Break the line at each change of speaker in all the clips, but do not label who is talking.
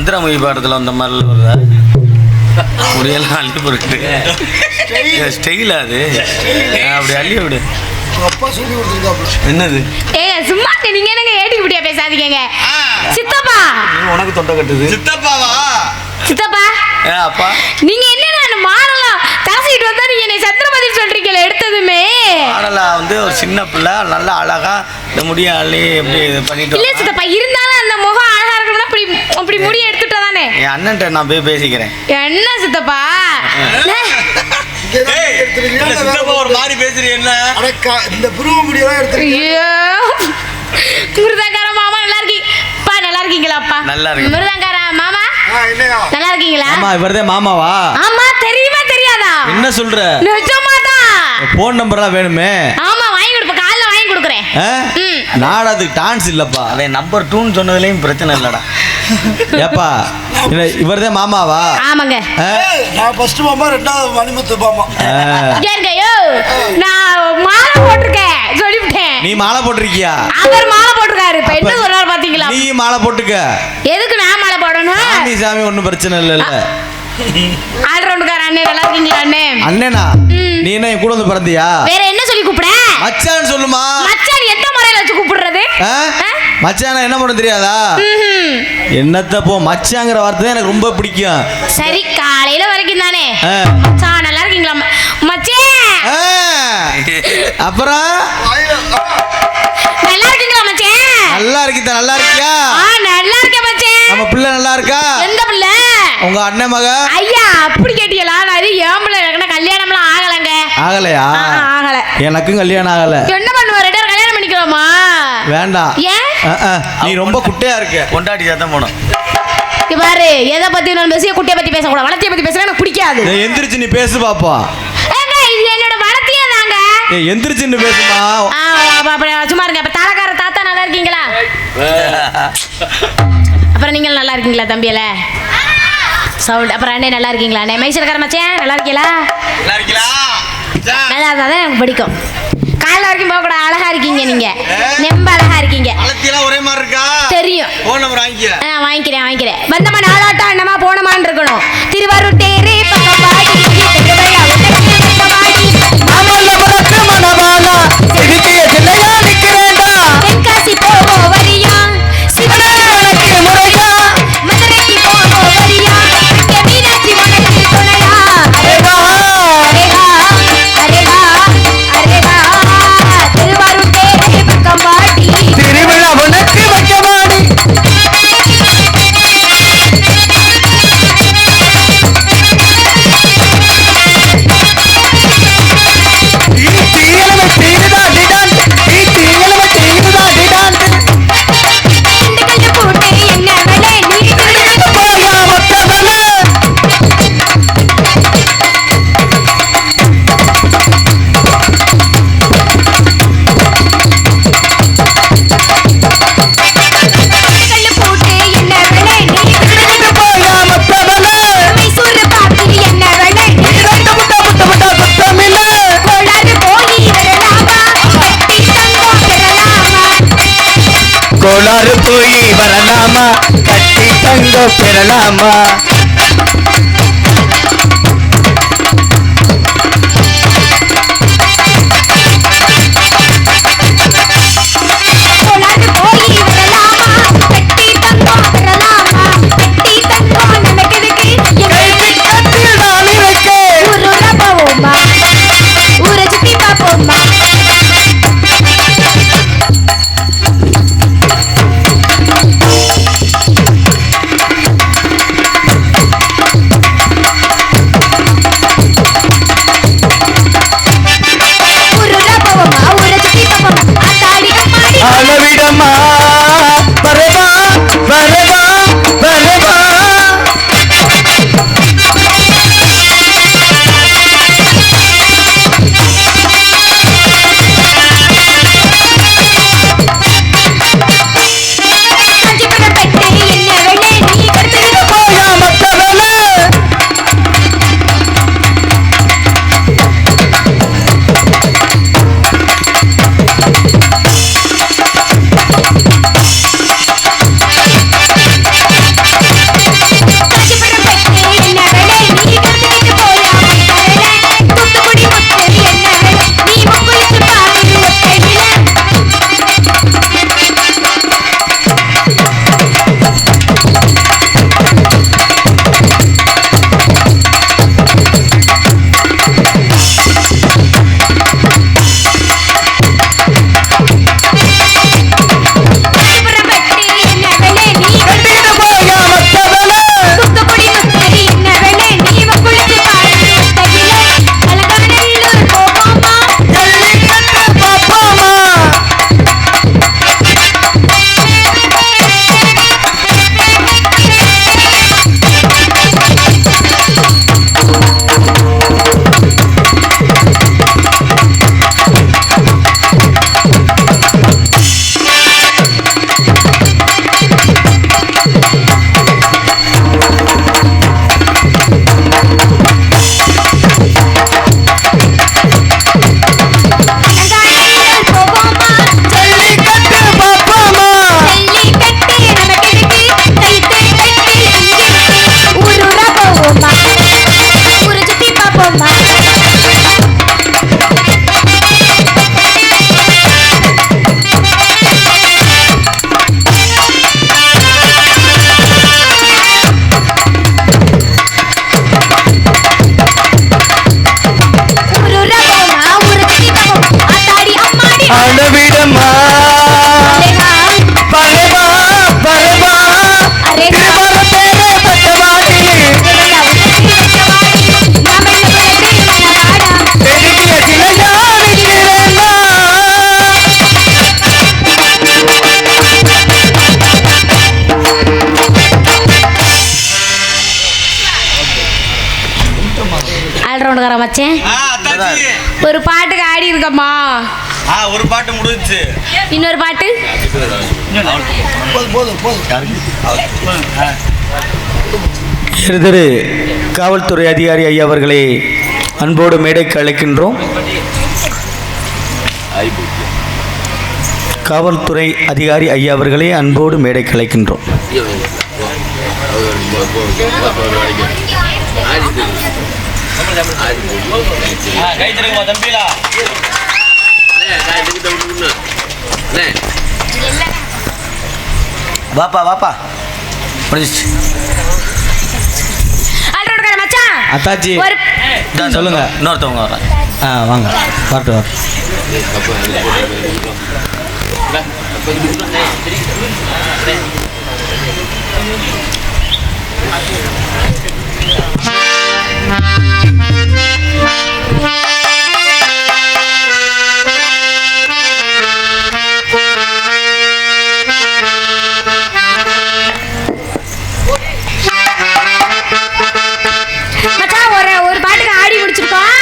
மந்திரமொழி பாடத்தில் வந்த மாதிரி வருதா? முடியெல்லாம் அள்ளி போட்டு ஸ்டைல் அது அப்படி அள்ளி விடு.
அப்பா சொல்லி கொடுத்துருக்காப்ல.
என்னது?
சும்மா நீங்க என்னங்க ஏடி இப்படியா பேசாதீங்க. சித்தப்பா
உனக்கு தொண்டை கட்டுது.
சித்தப்பாவா?
சித்தப்பா
அப்பா
நீங்க என்ன மாறலாம் தாசிட்டு வந்தா நீங்க என்னை சந்திரமதி சொல்றீங்களே எடுத்ததுமே.
மாடலா வந்து ஒரு சின்ன பிள்ளை நல்லா அழகா இந்த முடிய அள்ளி எப்படி பண்ணிட்டு.
இல்ல சித்தப்பா இருந்தாலும் அந்த முகம் அழகா இருக்கணும்னா அப்படி அப்படி முடிய எடுத்துட்டா தானே.
என் அண்ணன்ட்ட நான் போய் பேசிக்கிறேன்.
என்ன சித்தப்பா
சித்தப்பா ஒரு மாதிரி பேசுறீங்க என்ன?
இந்த புருவ முடியெல்லாம் எடுத்துருக்கீங்க.
மிருதங்கார மாமா நல்லா இருக்கீங்கப்பா? நல்லா இருக்கீங்களாப்பா?
நல்லா இருக்கு.
மிருதங்கார மாமா நல்லா இருக்கீங்களா?
ஆமா இவர்தான் மாமாவா?
ஆமா தெரியுமா தெரியாதா?
என்ன சொல்ற?
நிஜமாதான்.
போன் நம்பர்லாம் வேணுமே.
ஆமா வாங்கி கொடுப்ப காலைல வாங்கி கொடுக்குறேன்.
நாடகத்துக்கு டான்ஸ் இல்லப்பா.
அவன் நம்பர் 2ன்னு சொன்னதுலயும் பிரச்சனை இல்லடா.
ஏப்பா இவர்தான் மாமாவா?
ஆமாங்க.
நான் ஃபர்ஸ்ட் மாமா, ரெண்டாவது மணிமுத்து மாமா.
ஏங்க யோ நான் மாலை போட்டுருக்கேன் சொல்லிவிட்டேன்.
நீ மாலை போட்டிருக்கியா?
அவர் மாலை போட்டுருக்காரு. இப்ப என்ன சொல்றாரு பாத்தீங்களா?
நீ மாலை போட்டுக்க.
எதுக்கு நான் மாலை போடணும்?
சாமி சாமி ஒண்ணும் பிரச்சனை இல்ல.
ஆல்ரவுண்டுக்கார அண்ணே நல்லா இருக்கீங்களா அண்ணே?
அண்ணேனா நீ என்ன என் கூட வந்து பிறந்தியா?
வேற என்ன சொல்லி கூப்பிட?
மச்சான் சொல்லுமா.
மச்சான் எந்த முறையில வச்சு கூப்பிடுறது?
மச்சான் என்ன பண்ண தெரியாதா? என்னத்த போ மச்சாங்கிற வார்த்தை தான் எனக்கு ரொம்ப பிடிக்கும்.
சரி காலையில வரைக்கும் தானே. மச்சான் நல்லா இருக்கீங்களா? மச்சே
அப்புறம்
நல்லா இருக்கீங்களா மச்சே?
நல்லா இருக்கீங்க. நல்லா இருக்கியா?
நல்லா இருக்கேன் மச்சே.
நம்ம பிள்ளை நல்லா இருக்கா?
எந்த பிள்ளை?
உங்க அண்ணன் மக.
ஐயா அப்படி கேட்டீங்களா? நான் இது ஏன் பிள்ளை எனக்கு கல்யாணம்லாம் ஆகலங்க.
ஆகலையா? ஆகல. எனக்கும் கல்யாணம் ஆகல.
என்ன பண்ணுவ? ரெண்டு பேரும் கல்யாணம் பண்ணிக்கிறோமா?
வேண்டாம்.
ஏன்?
நீ ரொம்ப குட்டையா இருக்க.
கொண்டாடி சத்தம் போனோம்.
பாரு எதை பத்தி நான் பேசிய குட்டியை பத்தி பேசக்கூடாது. வளர்த்தியை பத்தி பேசுறது எனக்கு பிடிக்காது.
எந்திரிச்சு நீ பேசு பாப்பா.
இது என்னோட வளர்த்தியே தாங்க.
எந்திரிச்சு பேசுமா.
சும்மா இருங்க. அப்ப தாளக்கார தாத்தா நல்லா இருக்கீங்களா? அப்புறம் நீங்கள் நல்லா இருக்கீங்களா தம்பியில சவுண்ட்? அப்புறம் அண்ணே நல்லா இருக்கீங்களா? அண்ணே மைசூர்கார மச்சேன் நல்லா இருக்கீங்களா? நல்லா இருந்தா தான் எனக்கு பிடிக்கும். காலைல வரைக்கும் போக கூட அழகா இருக்கீங்க. நீங்க நெம்ப அழகா இருக்கீங்க.
ஒரே மாதிரி இருக்கா?
தெரியும். வாங்கிக்கிறேன். வந்தமா நாளாட்டா என்னமா போனமான்னு இருக்கணும். திருவாரூர் தேரே தென்காசி போவோம் வரியா? மதுரைக்கு போவோம் வரியா? மீனாட்சி உனக்கு துணையா? திருவாரூர் தேரே பக்கம் பாடி
திருவிழா உனக்கு வைக்கமாடி. கோளாறு போய் வரலாமா? கட்டி தங்கம் பெறலாமா?
போமா
அளவிடமா பரவா பரவா
ஆல்ரவுண்டுக்கார மச்சேன் ஒரு பாட்டுக்கு ஆடி இருக்கம்மா.
ஒரு பாட்டு முடிஞ்சுச்சு.
இன்னொரு பாட்டு
திரு காவல்துறை அதிகாரி ஐயா அவர்களை அன்போடு மேடைக்கு அழைக்கின்றோம். காவல்துறை அதிகாரி ஐயா அவர்களை அன்போடு மேடைக்கு அழைக்கின்றோம். வாப்பா வாப்பா முடிஞ்சிச்சு.
ஆல்ரவுண்டுக்கார மச்சான்
அத்தாச்சி சொல்லுங்க.
இன்னொருத்தவங்க வர
வாங்க வரட்டு வரட்டு.
மச்சான் ஒரு பாட்டுக்கு ஆடி முடிச்சிருக்கோம்.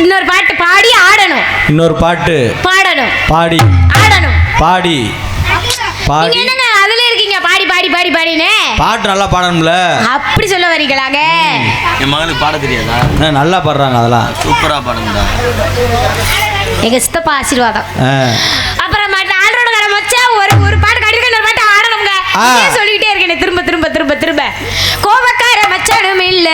இன்னொரு பாட்டு பாடி ஆடணும்.
இன்னொரு பாட்டு
பாடணும்.
பாடி
ஆடணும்.
பாடி பாடி.
நீங்க என்னங்க அதுல இருக்கீங்க பாடி பாடி பாடி பாடினே?
பாட்டு நல்லா பாடணும்ல.
அப்படி சொல்ல வரீங்களாங்க?
என் மகனுக்கு பாட தெரியாதா?
நல்லா பாடுறாங்க அதெல்லாம்.
சூப்பரா பாடுங்கடா.
எங்க சித்தப்பா ஆசீர்வாதம். அப்புறம் ஆல்ரவுண்டுக்கார மச்சான் ஒரு பாட்டு கடிக்க இன்னொரு பாட்டு ஆடணுங்க. சொல்லிட்டே இருக்கேன் திரும்ப திரும்ப திரும்ப திரும்ப. கோபக்கார மச்சானும் இல்ல